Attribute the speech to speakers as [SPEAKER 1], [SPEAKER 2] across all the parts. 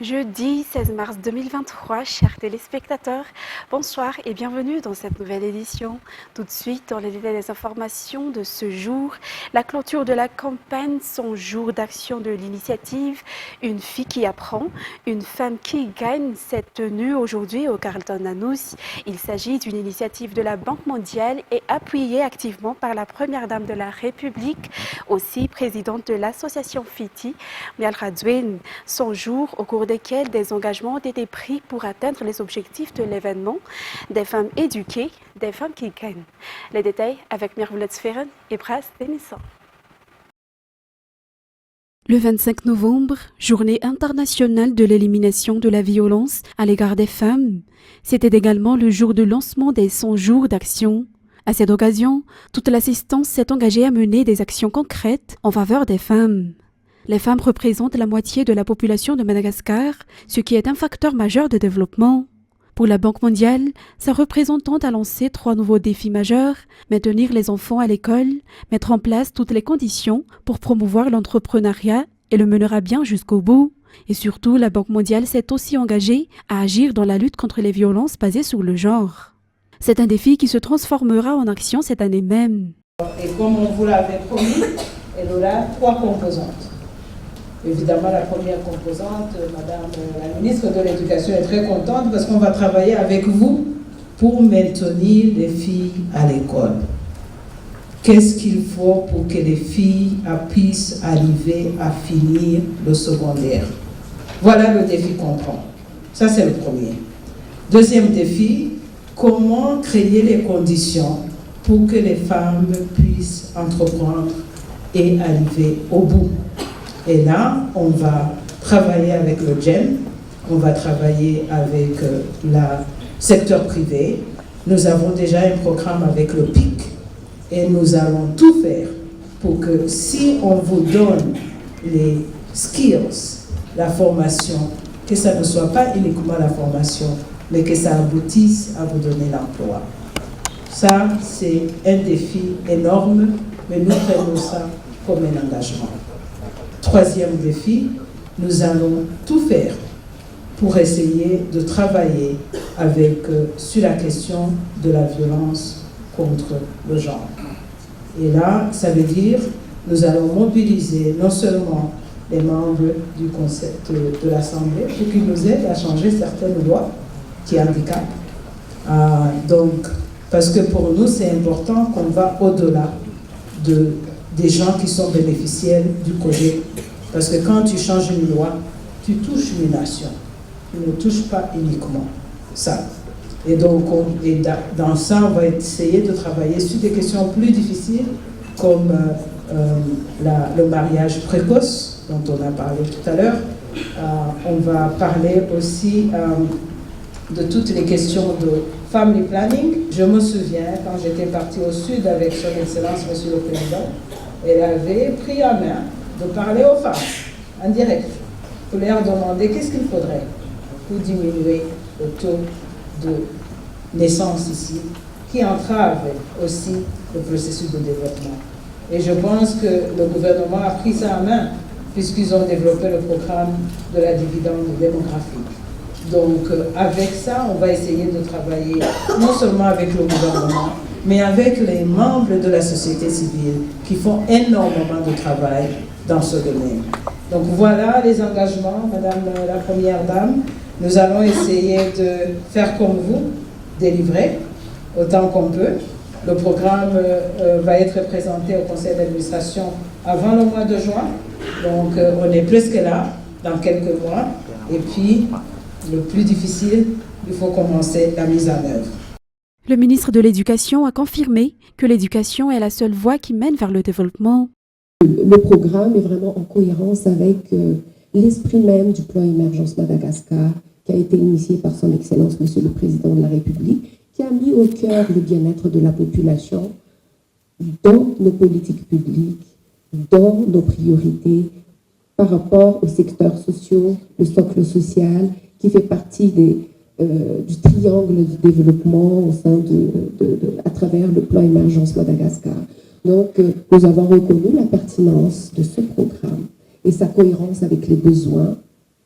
[SPEAKER 1] Jeudi 16 mars 2023, chers téléspectateurs, bonsoir et bienvenue dans cette nouvelle édition. Tout de suite, dans les détails des informations de ce jour, la clôture de la campagne, son jour d'action de l'initiative Une fille qui apprend, une femme qui gagne, s'est tenue aujourd'hui au Carlton Anous. Il s'agit d'une initiative de la Banque mondiale et appuyée activement par la Première Dame de la République, aussi présidente de l'association FITI, Mial Radouin. Son jour au cours desquels des engagements ont été pris pour atteindre les objectifs de l'événement, des femmes éduquées, des femmes qui gagnent. Les détails avec Mirvoulette Sferen et Bras Denison. Le 25 novembre, journée internationale de l'élimination de la violence à l'égard des femmes, c'était également le jour de lancement des 100 jours d'action. À cette occasion, toute l'assistance s'est engagée à mener des actions concrètes en faveur des femmes. Les femmes représentent la moitié de la population de Madagascar, ce qui est un facteur majeur de développement. Pour la Banque mondiale, sa représentante a lancé 3 nouveaux défis majeurs: maintenir les enfants à l'école, mettre en place toutes les conditions pour promouvoir l'entrepreneuriat et le mener à bien jusqu'au bout. Et surtout, la Banque mondiale s'est aussi engagée à agir dans la lutte contre les violences basées sur le genre. C'est un défi qui se transformera en action cette année même.
[SPEAKER 2] Et comme on vous l'avait promis, elle aura 3 composantes. Évidemment, la première composante, Madame la ministre de l'Éducation est très contente parce qu'on va travailler avec vous pour maintenir les filles à l'école. Qu'est-ce qu'il faut pour que les filles puissent arriver à finir le secondaire? Voilà le défi qu'on prend. Ça, c'est le premier. Deuxième défi, comment créer les conditions pour que les femmes puissent entreprendre et arriver au bout? Et là, on va travailler avec le GEM, on va travailler avec le secteur privé. Nous avons déjà un programme avec le PIC et nous allons tout faire pour que si on vous donne les skills, la formation, que ça ne soit pas uniquement la formation, mais que ça aboutisse à vous donner l'emploi. Ça, c'est un défi énorme, mais nous prenons ça comme un engagement. Troisième défi, nous allons tout faire pour essayer de travailler sur la question de la violence contre le genre. Et là, ça veut dire nous allons mobiliser non seulement les membres du Conseil de l'Assemblée pour qu'ils nous aident à changer certaines lois qui handicapent. Parce que pour nous, c'est important qu'on va au-delà des gens qui sont bénéficiaires du projet. Parce que quand tu changes une loi, tu touches une nation. Tu ne touches pas uniquement ça. Et donc, dans ça, on va essayer de travailler sur des questions plus difficiles, comme le mariage précoce, dont on a parlé tout à l'heure. On va parler aussi de toutes les questions de family planning. Je me souviens, quand j'étais partie au Sud avec Son Excellence, Monsieur le Président, elle avait pris en main de parler aux femmes en direct pour leur demander qu'est-ce qu'il faudrait pour diminuer le taux de naissance ici, qui entrave aussi le processus de développement. Et je pense que le gouvernement a pris ça en main puisqu'ils ont développé le programme de la dividende démographique. Donc avec ça, on va essayer de travailler non seulement avec le gouvernement, mais avec les membres de la société civile qui font énormément de travail dans ce domaine. Donc voilà les engagements, Madame la Première Dame. Nous allons essayer de faire comme vous, délivrer autant qu'on peut. Le programme va être présenté au conseil d'administration avant le mois de juin. Donc on est presque là, dans quelques mois. Et puis, le plus difficile, il faut commencer la mise en œuvre.
[SPEAKER 1] Le ministre de l'Éducation a confirmé que l'éducation est la seule voie qui mène vers le développement.
[SPEAKER 3] Le programme est vraiment en cohérence avec l'esprit même du plan Émergence Madagascar qui a été initié par son Excellence Monsieur le Président de la République, qui a mis au cœur le bien-être de la population dans nos politiques publiques, dans nos priorités par rapport aux secteurs sociaux, le socle social qui fait partie du triangle du développement au sein à travers le plan Émergence Madagascar. Donc, nous avons reconnu la pertinence de ce programme et sa cohérence avec les besoins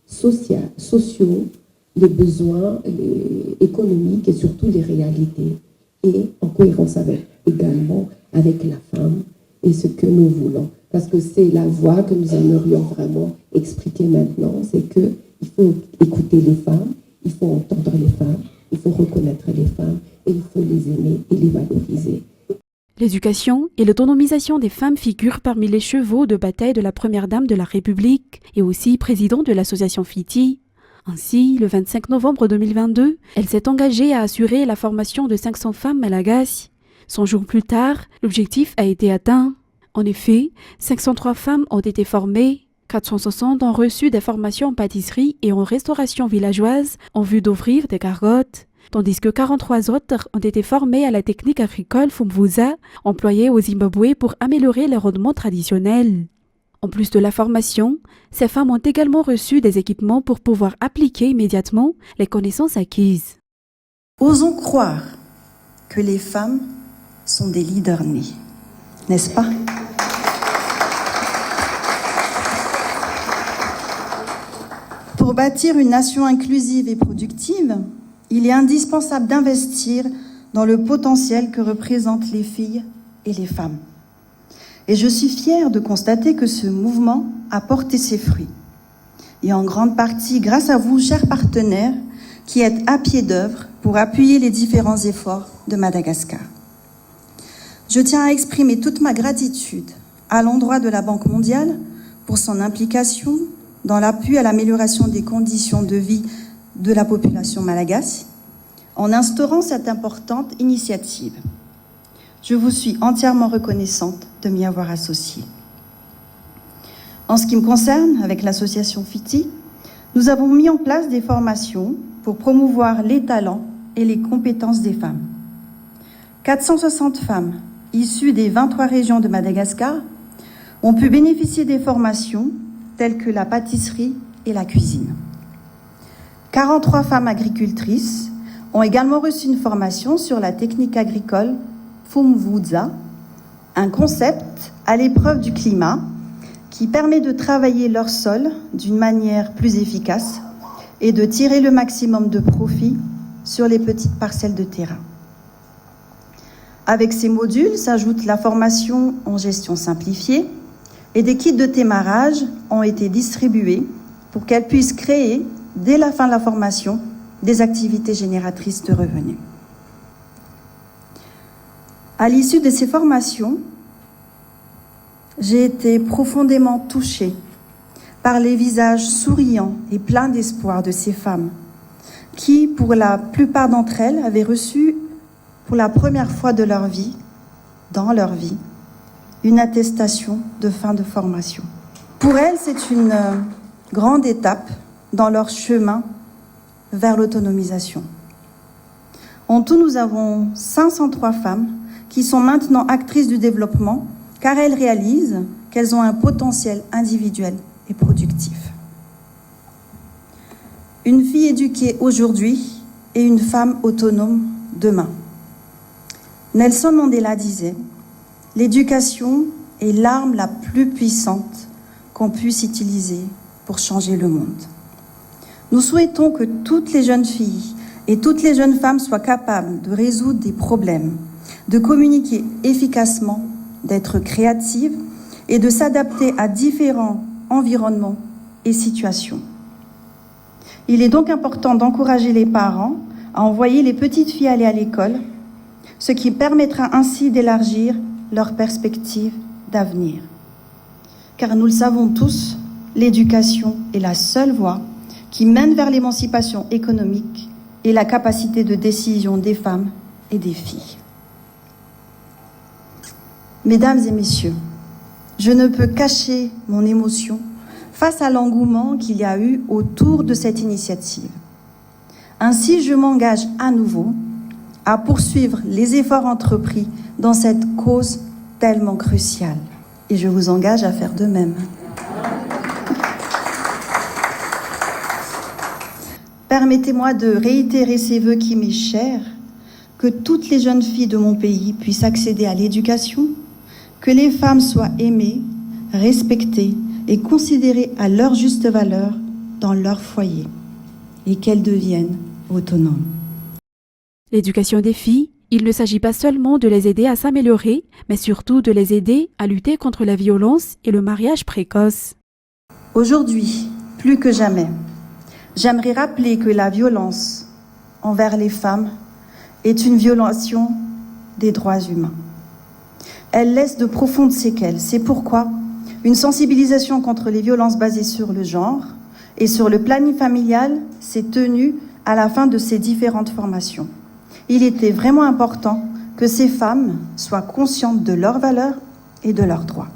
[SPEAKER 3] sociaux, les besoins économiques et surtout les réalités, et en cohérence également avec la femme et ce que nous voulons. Parce que c'est la voie que nous aimerions vraiment expliquer maintenant, c'est qu'il faut écouter les femmes, il faut entendre les femmes, il faut reconnaître les femmes et il faut les aimer et les valoriser.
[SPEAKER 1] L'éducation et l'autonomisation des femmes figurent parmi les chevaux de bataille de la première dame de la République et aussi présidente de l'association FITI. Ainsi, le 25 novembre 2022, elle s'est engagée à assurer la formation de 500 femmes malagasy. 100 jours plus tard, l'objectif a été atteint. En effet, 503 femmes ont été formées, 460 ont reçu des formations en pâtisserie et en restauration villageoise en vue d'ouvrir des gargotes, tandis que 43 autres ont été formées à la technique agricole Fumvuza, employée au Zimbabwe pour améliorer les rendements traditionnels. En plus de la formation, ces femmes ont également reçu des équipements pour pouvoir appliquer immédiatement les connaissances acquises.
[SPEAKER 4] Osons croire que les femmes sont des leaders nés, n'est-ce pas? Pour bâtir une nation inclusive et productive, il est indispensable d'investir dans le potentiel que représentent les filles et les femmes. Et je suis fière de constater que ce mouvement a porté ses fruits. Et en grande partie grâce à vous, chers partenaires, qui êtes à pied d'œuvre pour appuyer les différents efforts de Madagascar. Je tiens à exprimer toute ma gratitude à l'endroit de la Banque mondiale pour son implication dans l'appui à l'amélioration des conditions de vie de la population malagasy en instaurant cette importante initiative. Je vous suis entièrement reconnaissante de m'y avoir associée. En ce qui me concerne, avec l'association FITI, nous avons mis en place des formations pour promouvoir les talents et les compétences des femmes. 460 femmes issues des 23 régions de Madagascar ont pu bénéficier des formations telles que la pâtisserie et la cuisine. 43 femmes agricultrices ont également reçu une formation sur la technique agricole Fumvuza, un concept à l'épreuve du climat qui permet de travailler leur sol d'une manière plus efficace et de tirer le maximum de profit sur les petites parcelles de terrain. Avec ces modules s'ajoute la formation en gestion simplifiée et des kits de démarrage ont été distribués pour qu'elles puissent créer, dès la fin de la formation, des activités génératrices de revenus. À l'issue de ces formations, j'ai été profondément touchée par les visages souriants et pleins d'espoir de ces femmes qui, pour la plupart d'entre elles, avaient reçu pour la première fois de leur vie, dans leur vie, une attestation de fin de formation. Pour elles, c'est une grande étape dans leur chemin vers l'autonomisation. En tout, nous avons 503 femmes qui sont maintenant actrices du développement car elles réalisent qu'elles ont un potentiel individuel et productif. Une fille éduquée aujourd'hui et une femme autonome demain. Nelson Mandela disait « L'éducation est l'arme la plus puissante qu'on puisse utiliser pour changer le monde ». Nous souhaitons que toutes les jeunes filles et toutes les jeunes femmes soient capables de résoudre des problèmes, de communiquer efficacement, d'être créatives et de s'adapter à différents environnements et situations. Il est donc important d'encourager les parents à envoyer les petites filles aller à l'école, ce qui permettra ainsi d'élargir leurs perspectives d'avenir. Car nous le savons tous, l'éducation est la seule voie qui mène vers l'émancipation économique et la capacité de décision des femmes et des filles. Mesdames et messieurs, je ne peux cacher mon émotion face à l'engouement qu'il y a eu autour de cette initiative. Ainsi, je m'engage à nouveau à poursuivre les efforts entrepris dans cette cause tellement cruciale. Et je vous engage à faire de même. Permettez-moi de réitérer ces vœux qui m'est cher, que toutes les jeunes filles de mon pays puissent accéder à l'éducation, que les femmes soient aimées, respectées et considérées à leur juste valeur, dans leur foyer et qu'elles deviennent autonomes.
[SPEAKER 1] L'éducation des filles, il ne s'agit pas seulement de les aider à s'améliorer, mais surtout de les aider à lutter contre la violence et le mariage précoce.
[SPEAKER 4] Aujourd'hui, plus que jamais, j'aimerais rappeler que la violence envers les femmes est une violation des droits humains. Elle laisse de profondes séquelles. C'est pourquoi une sensibilisation contre les violences basées sur le genre et sur le planning familial s'est tenue à la fin de ces différentes formations. Il était vraiment important que ces femmes soient conscientes de leurs valeurs et de leurs droits.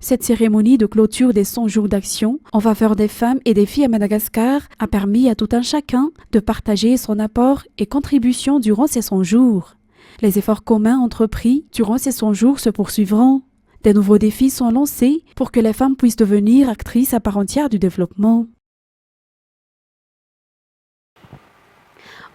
[SPEAKER 1] Cette cérémonie de clôture des 100 jours d'action en faveur des femmes et des filles à Madagascar a permis à tout un chacun de partager son apport et contribution durant ces 100 jours. Les efforts communs entrepris durant ces 100 jours se poursuivront. Des nouveaux défis sont lancés pour que les femmes puissent devenir actrices à part entière du développement.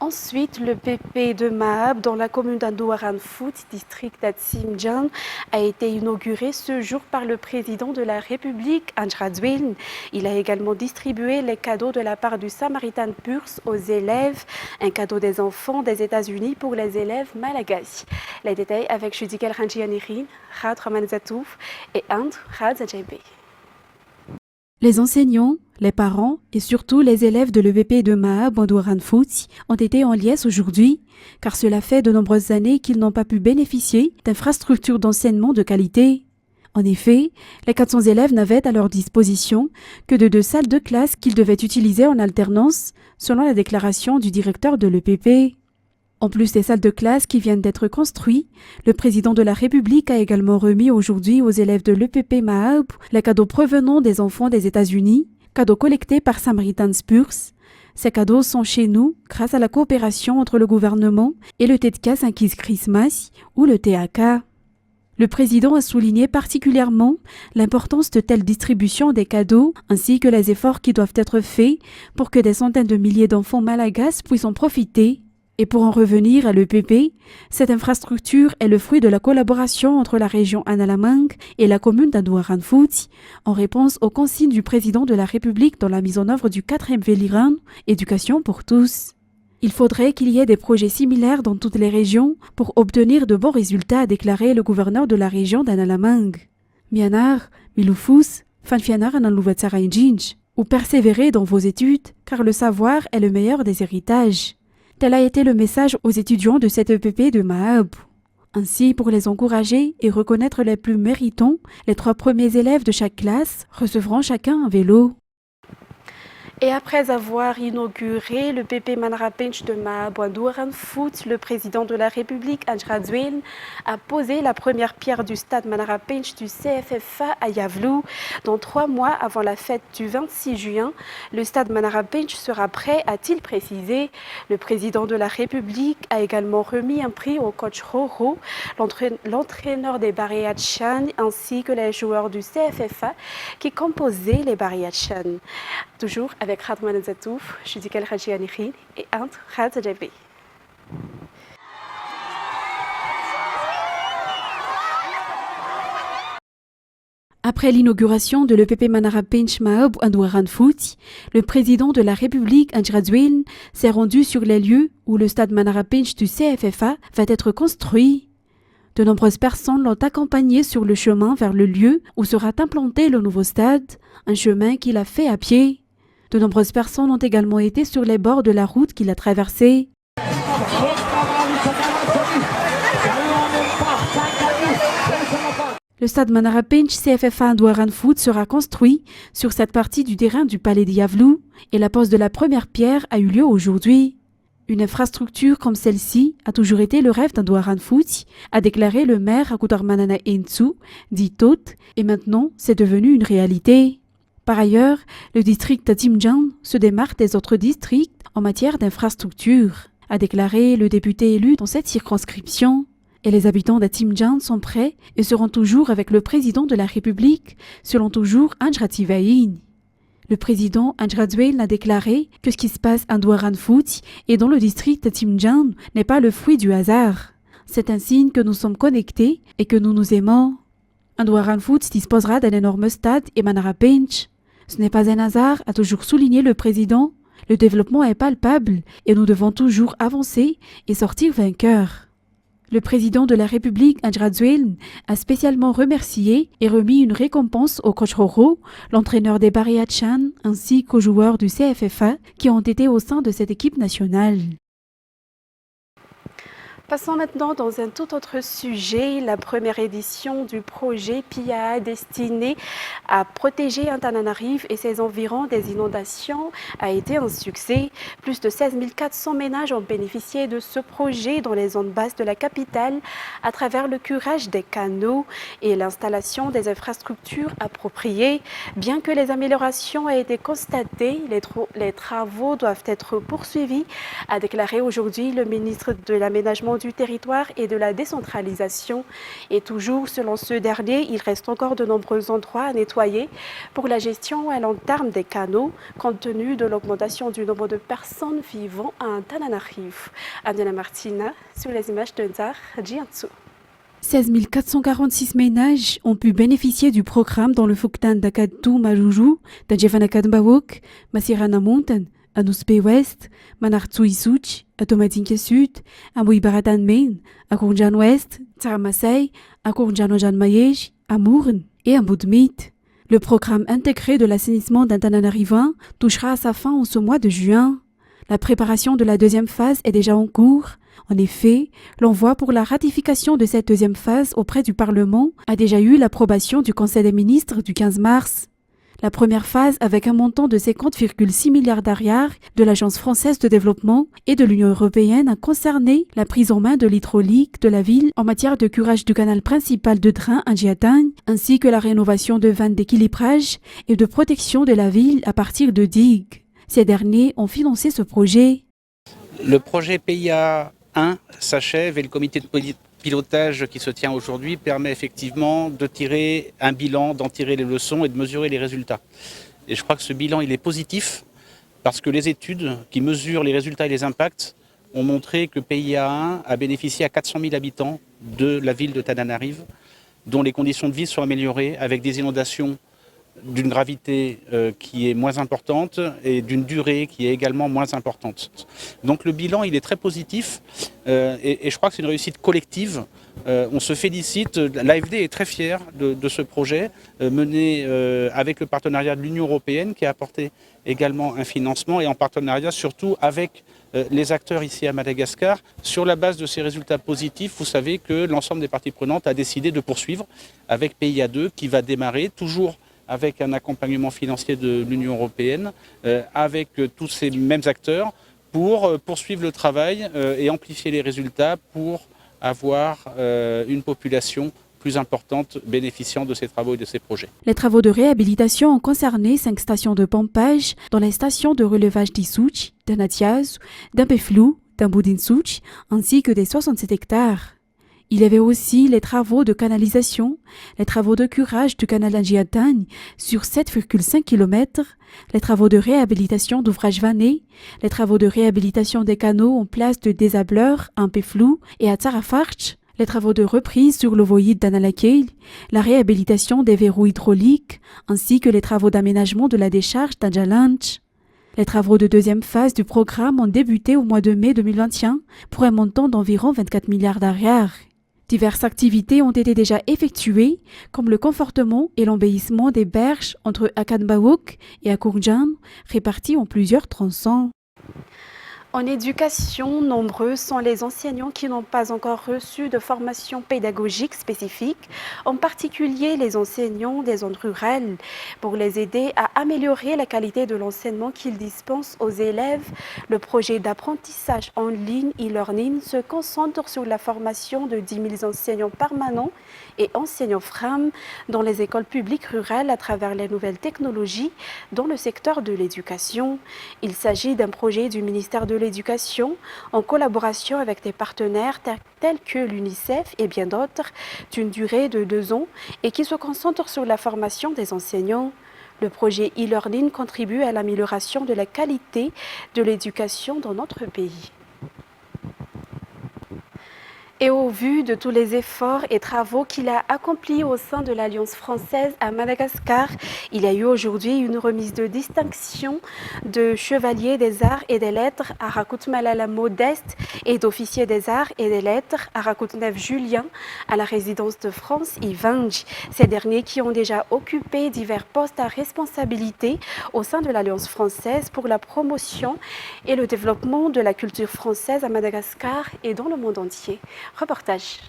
[SPEAKER 1] Ensuite, le PP de Mahab, dans la commune d'Andouaran-Fout, district d'Atsimjan, a été inauguré ce jour par le président de la République, Anjradouin. Il a également distribué les cadeaux de la part du Samaritan Purs aux élèves, un cadeau des enfants des États-Unis pour les élèves malagasy. Les détails avec Judikel Ranjianirin, Rad Raman Zatouf et And Rad Zajebe. Les enseignants, les parents et surtout les élèves de l'EVP de Mahab Andouaran-Fout ont été en liesse aujourd'hui, car cela fait de nombreuses années qu'ils n'ont pas pu bénéficier d'infrastructures d'enseignement de qualité. En effet, les 400 élèves n'avaient à leur disposition que de 2 salles de classe qu'ils devaient utiliser en alternance, selon la déclaration du directeur de l'EPP. En plus des salles de classe qui viennent d'être construites, le président de la République a également remis aujourd'hui aux élèves de l'EPP Mahab les cadeaux provenant des enfants des États-Unis, cadeaux collectés par Samaritan Purs. Ces cadeaux sont chez nous grâce à la coopération entre le gouvernement et le TEDK Saint-Kiss Christmas ou le TAK. Le président a souligné particulièrement l'importance de telle distribution des cadeaux ainsi que les efforts qui doivent être faits pour que des centaines de milliers d'enfants malagasy puissent en profiter. Et pour en revenir à l'EPP, cette infrastructure est le fruit de la collaboration entre la région Analamang et la commune d'Andouaran-Fout, en réponse aux consignes du président de la République dans la mise en œuvre du 4e Véliran, Éducation pour tous. Il faudrait qu'il y ait des projets similaires dans toutes les régions pour obtenir de bons résultats, a déclaré le gouverneur de la région d'Analamang. Mianar, Miloufous, Fanfianar Analouvatsarainjinj, ou persévérez dans vos études, car le savoir est le meilleur des héritages. Tel a été le message aux étudiants de cette EPP de Mahab. Ainsi, pour les encourager et reconnaître les plus méritants, les 3 premiers élèves de chaque classe recevront chacun un vélo. Et après avoir inauguré le PP Manarapench de Mahab Andouaran-Fout, le président de la République, Anjradouin, a posé la première pierre du stade Manarapench du CFFA à Yavlou. Dans 3 mois avant la fête du 26 juin, le stade Manarapench sera prêt, a-t-il précisé. Le président de la République a également remis un prix au coach Roro, l'entraîneur des Bariachan, ainsi que les joueurs du CFFA qui composaient les Bariachan. Toujours avec Radman Zatouf, Judikel Ranjianirin et Ant Radzajebe. Après l'inauguration de l'EPP Manarapench Mahab Andouaran-Fout, le président de la République Anjradouin s'est rendu sur les lieux où le stade Manarapench du CFFA va être construit. De nombreuses personnes l'ont accompagné sur le chemin vers le lieu où sera implanté le nouveau stade, un chemin qu'il a fait à pied. De nombreuses personnes ont également été sur les bords de la route qu'il a traversée. Le stade Manarapench CFFA Andouaran-Fout sera construit sur cette partie du terrain du palais de Yavlou et la pose de la première pierre a eu lieu aujourd'hui. Une infrastructure comme celle-ci a toujours été le rêve d'Andouaran-Fout, a déclaré le maire Akutarmanana Entsu, dit Tot, et maintenant c'est devenu une réalité. Par ailleurs, le district d'Atsimjan se démarque des autres districts en matière d'infrastructure, a déclaré le député élu dans cette circonscription. Et les habitants d'Atsimjan sont prêts et seront toujours avec le président de la République, selon toujours Anjrativaïn. Le président Anjradouin a déclaré que ce qui se passe à Andouaran-Fout et dans le district d'Atsimjan n'est pas le fruit du hasard. C'est un signe que nous sommes connectés et que nous nous aimons. Andouaran-Fout disposera d'un énorme stade et Manarapench. Ce n'est pas un hasard, a toujours souligné le président. Le développement est palpable et nous devons toujours avancer et sortir vainqueurs. Le président de la République, Andradzuel, a spécialement remercié et remis une récompense au coach Roro, l'entraîneur des Bariachan, ainsi qu'aux joueurs du CFFA qui ont été au sein de cette équipe nationale. Passons maintenant dans un tout autre sujet, la première édition du projet PIA destiné à protéger Antananarive et ses environs des inondations a été un succès. Plus de 16 400 ménages ont bénéficié de ce projet dans les zones basses de la capitale à travers le curage des canaux et l'installation des infrastructures appropriées. Bien que les améliorations aient été constatées, les travaux doivent être poursuivis, a déclaré aujourd'hui le ministre de l'Aménagement du territoire et de la décentralisation. Et toujours selon ce dernier, il reste encore de nombreux endroits à nettoyer pour la gestion à long terme des canaux, compte tenu de l'augmentation du nombre de personnes vivant à Antananarive. Adela Martina, sur les images de Nzar Djiantsou. 16 446 ménages ont pu bénéficier du programme dans le Fuktan d'Akadou Majoujou, d'Adjevanakadmbawok, Masirana Mountain, à Nouspe Ouest, Manartsou Issouch, à Tomadinke Sud, à Mouibaratan Main, à Kourjan Ouest, Tsaramasei, à Kourjan Ojan Mayej, à Mourn et à Boudmit. Le programme intégré de l'assainissement d'Antananarivoin touchera à sa fin en ce mois de juin. La préparation de la deuxième phase est déjà en cours. En effet, l'envoi pour la ratification de cette deuxième phase auprès du Parlement a déjà eu l'approbation du Conseil des ministres du 15 mars. La première phase, avec un montant de 50,6 milliards d'ariars de l'Agence française de développement et de l'Union européenne, a concerné la prise en main de l'hydraulique de la ville en matière de curage du canal principal de drain Andjiatagne, ainsi que la rénovation de vannes d'équilibrage et de protection de la ville à partir de digues. Ces derniers ont financé ce projet.
[SPEAKER 5] Le projet PIA 1 s'achève et le comité de pilotage qui se tient aujourd'hui permet effectivement de tirer un bilan, d'en tirer les leçons et de mesurer les résultats. Et je crois que ce bilan il est positif parce que les études qui mesurent les résultats et les impacts ont montré que PIA 1 a bénéficié à 400 000 habitants de la ville de Tananarive, dont les conditions de vie sont améliorées avec des inondations d'une gravité qui est moins importante et d'une durée qui est également moins importante. Donc le bilan il est très positif et je crois que c'est une réussite collective. On se félicite, l'AFD est très fière de ce projet mené avec le partenariat de l'Union européenne qui a apporté également un financement et en partenariat surtout avec les acteurs ici à Madagascar. Sur la base de ces résultats positifs, vous savez que l'ensemble des parties prenantes a décidé de poursuivre avec PIA 2 qui va démarrer toujours avec un accompagnement financier de l'Union européenne, avec tous ces mêmes acteurs pour poursuivre le travail et amplifier les résultats pour avoir une population plus importante bénéficiant de ces travaux et de ces projets.
[SPEAKER 1] Les travaux de réhabilitation ont concerné 5 stations de pompage, dont les stations de relevage d'Issouch, d'Anatiaz, d'Ampeflou, d'Amboudinssouch, ainsi que des 67 hectares. Il y avait aussi les travaux de canalisation, les travaux de curage du canal Andjiatagne sur 7,5 km, les travaux de réhabilitation d'ouvrages vannés, les travaux de réhabilitation des canaux en place de désableurs à Ampeflou et à Tsarafarch, les travaux de reprise sur l'ovoïde d'Analakeil, la réhabilitation des verrous hydrauliques, ainsi que les travaux d'aménagement de la décharge d'Andjalanch. Les travaux de deuxième phase du programme ont débuté au mois de mai 2021 pour un montant d'environ 24 milliards d'ariars. Diverses activités ont été déjà effectuées, comme le confortement et l'embellissement des berges entre Akadmbawok et Akourjan, répartis en plusieurs tronçons. En éducation, nombreux sont les enseignants qui n'ont pas encore reçu de formation pédagogique spécifique, en particulier les enseignants des zones rurales, pour les aider à améliorer la qualité de l'enseignement qu'ils dispensent aux élèves. Le projet d'apprentissage en ligne e-learning se concentre sur la formation de 10 000 enseignants permanents et enseignants FRAM dans les écoles publiques rurales à travers les nouvelles technologies dans le secteur de l'éducation. Il s'agit d'un projet du ministère de l'Éducation en collaboration avec des partenaires tels que l'UNICEF et bien d'autres, d'une durée de 2 ans et qui se concentre sur la formation des enseignants. Le projet e-learning contribue à l'amélioration de la qualité de l'éducation dans notre pays. Et au vu de tous les efforts et travaux qu'il a accomplis au sein de l'Alliance française à Madagascar, il y a eu aujourd'hui une remise de distinction de chevalier des arts et des lettres à Rakut Malala Modeste et d'officier des arts et des lettres à Rakut Neuf Julien à la résidence de France Ivangi. Ces derniers qui ont déjà occupé divers postes à responsabilité au sein de l'Alliance française pour la promotion et le développement de la culture française à Madagascar et dans le monde entier. Reportage.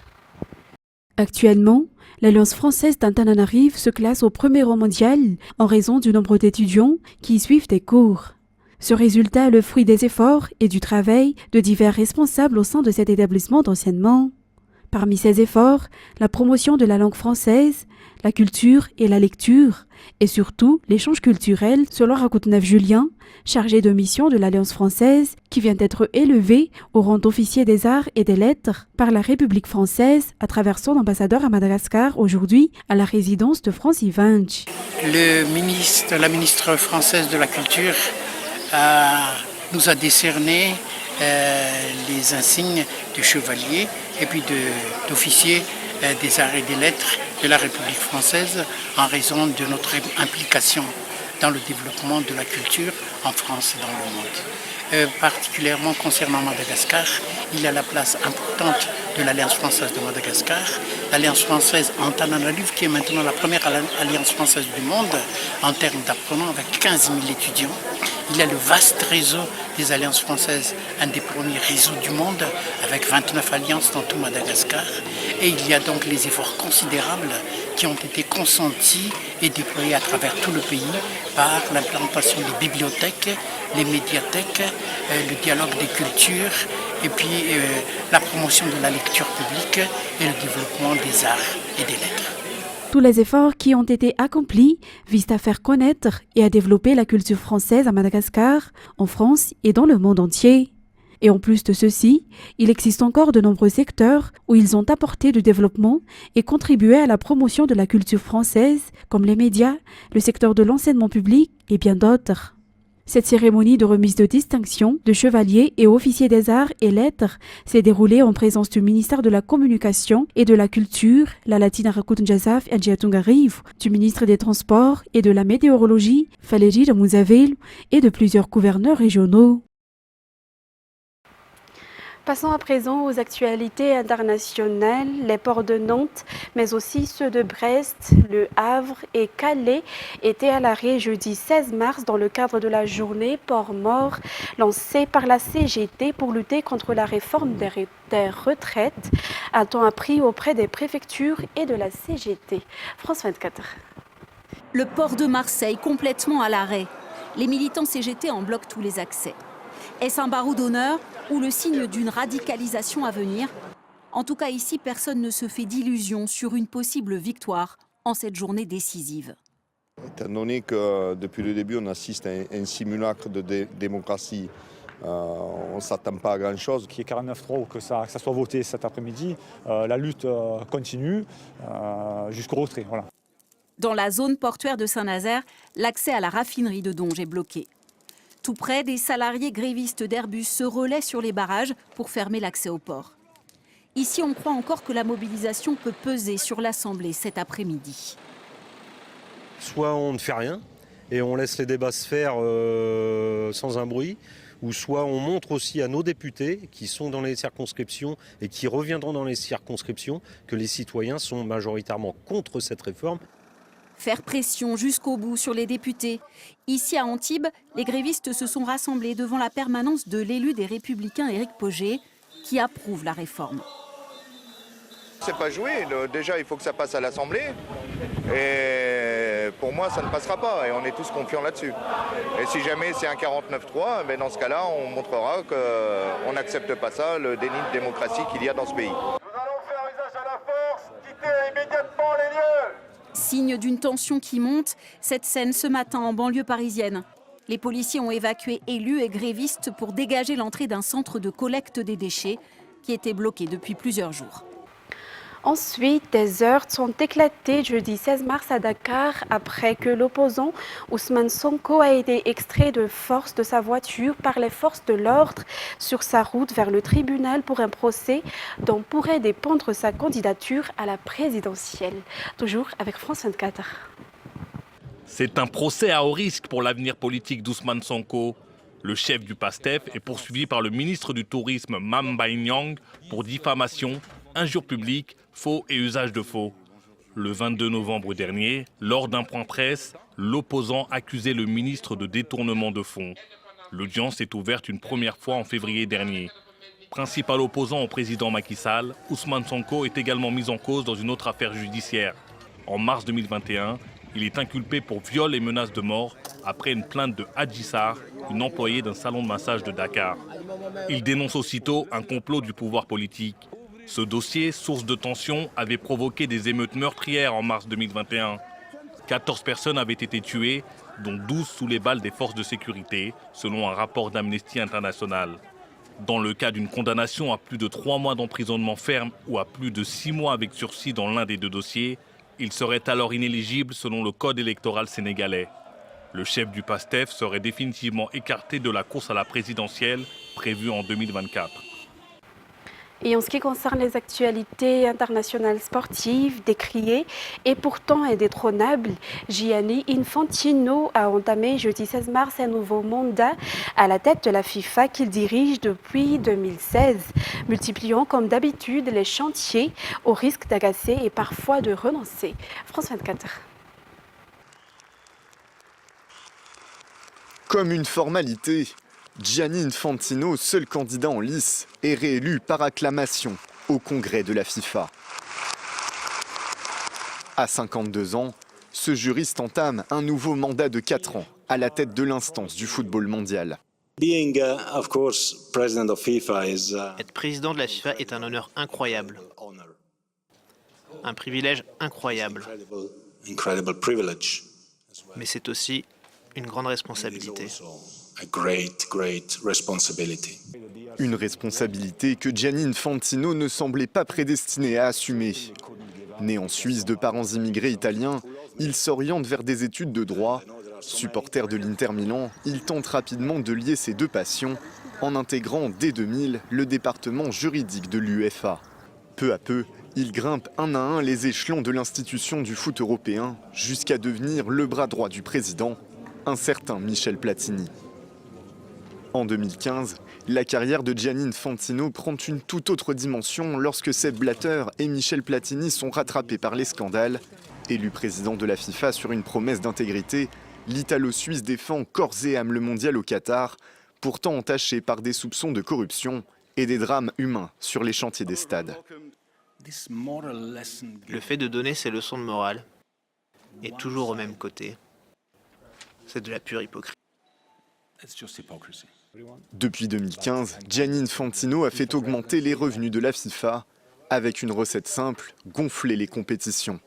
[SPEAKER 1] Actuellement, l'Alliance française d'Antananarive se classe au premier rang mondial en raison du nombre d'étudiants qui y suivent des cours. Ce résultat est le fruit des efforts et du travail de divers responsables au sein de cet établissement d'enseignement. Parmi ces efforts, la promotion de la langue française, la culture et la lecture, et surtout l'échange culturel selon Rakut Neuf Julien, chargé de mission de l'Alliance française, qui vient d'être élevé au rang d'officier des arts et des lettres par la République française à travers son ambassadeur à Madagascar aujourd'hui à la résidence de France Ivangi.
[SPEAKER 6] La ministre française de la Culture nous a décerné les insignes de chevalier et puis d'officier des arts et des lettres de la République française en raison de notre implication dans le développement de la culture en France et dans le monde. Particulièrement concernant Madagascar, il y a la place importante de l'Alliance française de Madagascar, l'Alliance française Antananarive qui est maintenant la première alliance française du monde en termes d'apprenants avec 15 000 étudiants. Il y a le vaste réseau des alliances françaises, un des premiers réseaux du monde avec 29 alliances dans tout Madagascar. Et il y a donc les efforts considérables qui ont été consentis et déployés à travers tout le pays par l'implantation des bibliothèques, les médiathèques, le dialogue des cultures et puis la promotion de la lecture publique et le développement des arts et des lettres.
[SPEAKER 1] Tous les efforts qui ont été accomplis visent à faire connaître et à développer la culture française à Madagascar, en France et dans le monde entier. Et en plus de ceci, il existe encore de nombreux secteurs où ils ont apporté du développement et contribué à la promotion de la culture française, comme les médias, le secteur de l'enseignement public et bien d'autres. Cette cérémonie de remise de distinction de chevaliers et officiers des arts et lettres s'est déroulée en présence du ministère de la Communication et de la Culture, la Latine Rakut Njazaf Adjiatungariv, du ministre des Transports et de la Météorologie, Valérie Ramouzaville, et de plusieurs gouverneurs régionaux. Passons à présent aux actualités internationales. Les ports de Nantes, mais aussi ceux de Brest, Le Havre et Calais étaient à l'arrêt jeudi 16 mars dans le cadre de la journée Port Mort lancée par la CGT pour lutter contre la réforme des retraites, a-t-on appris auprès des préfectures et de la CGT. France 24.
[SPEAKER 7] Le port de Marseille complètement à l'arrêt. Les militants CGT en bloquent tous les accès. Est-ce un barreau d'honneur ou le signe d'une radicalisation à venir? En tout cas, ici, personne ne se fait d'illusions sur une possible victoire en cette journée décisive.
[SPEAKER 8] Étant donné que depuis le début, on assiste à un simulacre de démocratie, on ne s'attend pas à grand-chose.
[SPEAKER 9] Qu'il y ait 49.3 ou que ça soit voté cet après-midi, la lutte continue jusqu'au retrait. Voilà.
[SPEAKER 7] Dans la zone portuaire de Saint-Nazaire, l'accès à la raffinerie de Donge est bloqué. Tout près, des salariés grévistes d'Airbus se relaient sur les barrages pour fermer l'accès au port. Ici, on croit encore que la mobilisation peut peser sur l'Assemblée cet après-midi.
[SPEAKER 10] Soit on ne fait rien et on laisse les débats se faire sans un bruit, ou soit on montre aussi à nos députés qui sont dans les circonscriptions et qui reviendront dans les circonscriptions que les citoyens sont majoritairement contre cette réforme.
[SPEAKER 7] Faire pression jusqu'au bout sur les députés. Ici à Antibes, les grévistes se sont rassemblés devant la permanence de l'élu des Républicains Éric Pogé, qui approuve la réforme.
[SPEAKER 8] C'est pas joué, déjà il faut que ça passe à l'Assemblée et pour moi ça ne passera pas et on est tous confiants là-dessus. Et si jamais c'est un 49.3, ben dans ce cas-là on montrera qu'on n'accepte pas ça, le déni de démocratie qu'il y a dans ce pays.
[SPEAKER 11] Nous allons faire usage à la force, quitter immédiatement les lieux.
[SPEAKER 7] Signe d'une tension qui monte, cette scène ce matin en banlieue parisienne. Les policiers ont évacué élus et grévistes pour dégager l'entrée d'un centre de collecte des déchets qui était bloqué depuis plusieurs jours.
[SPEAKER 1] Ensuite, des heurts sont éclatées jeudi 16 mars à Dakar après que l'opposant Ousmane Sonko a été extrait de force de sa voiture par les forces de l'ordre sur sa route vers le tribunal pour un procès dont pourrait dépendre sa candidature à la présidentielle. Toujours avec France 24.
[SPEAKER 12] C'est un procès à haut risque pour l'avenir politique d'Ousmane Sonko. Le chef du PASTEF est poursuivi par le ministre du Tourisme Mame Mbaye Niang pour diffamation, injure publique, faux et usage de faux. Le 22 novembre dernier, lors d'un point presse, l'opposant accusait le ministre de détournement de fonds. L'audience est ouverte une première fois en février dernier. Principal opposant au président Macky Sall, Ousmane Sonko est également mis en cause dans une autre affaire judiciaire. En mars 2021, il est inculpé pour viol et menace de mort après une plainte de Hadji Sarr, une employée d'un salon de massage de Dakar. Il dénonce aussitôt un complot du pouvoir politique. Ce dossier, source de tension, avait provoqué des émeutes meurtrières en mars 2021. 14 personnes avaient été tuées, dont 12 sous les balles des forces de sécurité, selon un rapport d'Amnesty International. Dans le cas d'une condamnation à plus de 3 mois d'emprisonnement ferme ou à plus de 6 mois avec sursis dans l'un des deux dossiers, il serait alors inéligible selon le code électoral sénégalais. Le chef du PASTEF serait définitivement écarté de la course à la présidentielle prévue en 2024.
[SPEAKER 1] Et en ce qui concerne les actualités internationales sportives, décriées et pourtant indétrônables, Gianni Infantino a entamé jeudi 16 mars un nouveau mandat à la tête de la FIFA qu'il dirige depuis 2016, multipliant comme d'habitude les chantiers au risque d'agacer et parfois de renoncer. France 24.
[SPEAKER 13] Comme une formalité, Gianni Infantino, seul candidat en lice, est réélu par acclamation au congrès de la FIFA. À 52 ans, ce juriste entame un nouveau mandat de 4 ans à la tête de l'instance du football mondial.
[SPEAKER 14] Être président de la FIFA est un honneur incroyable, un privilège incroyable, mais c'est aussi une grande responsabilité.
[SPEAKER 13] Une responsabilité que Gianni Infantino ne semblait pas prédestiné à assumer. Né en Suisse de parents immigrés italiens, il s'oriente vers des études de droit. Supporter de l'Inter Milan, il tente rapidement de lier ses deux passions en intégrant dès 2000 le département juridique de l'UEFA. Peu à peu, il grimpe un à un les échelons de l'institution du foot européen jusqu'à devenir le bras droit du président, un certain Michel Platini. En 2015, la carrière de Gianni Infantino prend une toute autre dimension lorsque Sepp Blatter et Michel Platini sont rattrapés par les scandales. Élu président de la FIFA sur une promesse d'intégrité, l'Italo-Suisse défend corps et âme le mondial au Qatar, pourtant entaché par des soupçons de corruption et des drames humains sur les chantiers des stades.
[SPEAKER 14] Le fait de donner ces leçons de morale est toujours au même côté. C'est de la pure hypocrisie.
[SPEAKER 13] Depuis 2015, Gianni Infantino a fait augmenter les revenus de la FIFA avec une recette simple, gonfler les compétitions.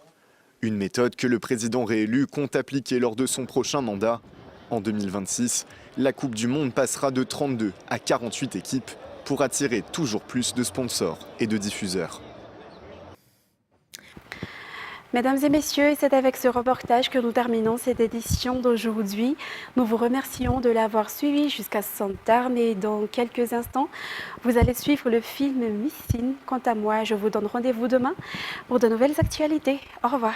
[SPEAKER 13] Une méthode que le président réélu compte appliquer lors de son prochain mandat. En 2026, la Coupe du Monde passera de 32 à 48 équipes pour attirer toujours plus de sponsors et de diffuseurs.
[SPEAKER 1] Mesdames et messieurs, c'est avec ce reportage que nous terminons cette édition d'aujourd'hui. Nous vous remercions de l'avoir suivi jusqu'à Santarne et dans quelques instants, vous allez suivre le film Missine. Quant à moi, je vous donne rendez-vous demain pour de nouvelles actualités. Au revoir.